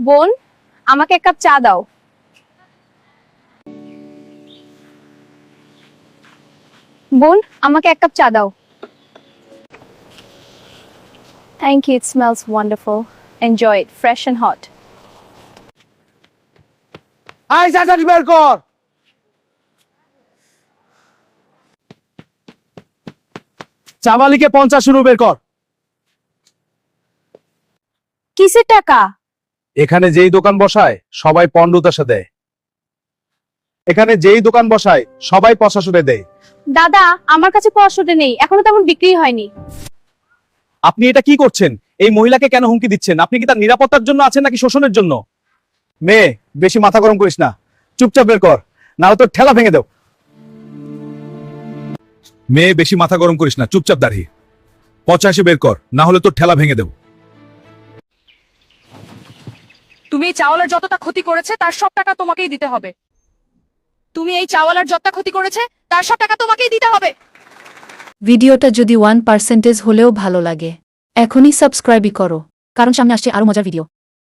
বোন, আমাকে এক কাপ চা দাও। বোন, আমাকে এক কাপ চা দাও। Thank you, it smells wonderful. Enjoy it, fresh and hot. আই চাচাটি বের কর। চাবালিকে 50 ইউরো বের কর। কিসের টাকা? এখানে যেই দোকান বসায় সবাই 15 দেয়। এখানে যেই দোকান বসায় সবাই 50 দেয়। দাদা, আমার কাছে 500 নেই, এখনো তেমন বিক্রি হয়নি। আপনি এটা কি করছেন? এই মহিলাকে কেন হুমকি দিচ্ছেন? আপনি কি তার নিরাপত্তার জন্য আছেন নাকি শোষণের জন্য? মেয়ে, বেশি মাথা গরম করিস না, চুপচাপ বের কর, নাহলে তোর ঠেলা ভেঙে দেব। মেয়ে, বেশি মাথা গরম করিস না, চুপচাপ দাঁড়িয়ে 85 বের কর, না হলে তোর ঠেলা ভেঙে দেব। তুমি এই চাওয়ালার যতটা ক্ষতি করেছে তার সব টাকা তোমাকেই দিতে হবে। তুমি এই চাওয়ালার যতটা ক্ষতি করেছে তার সব টাকা তোমাকেই দিতে হবে। ভিডিওটা যদি 1% হলেও ভালো লাগে, এখনই সাবস্ক্রাইবই করো, কারণ সামনে আসছে আরো মজার ভিডিও।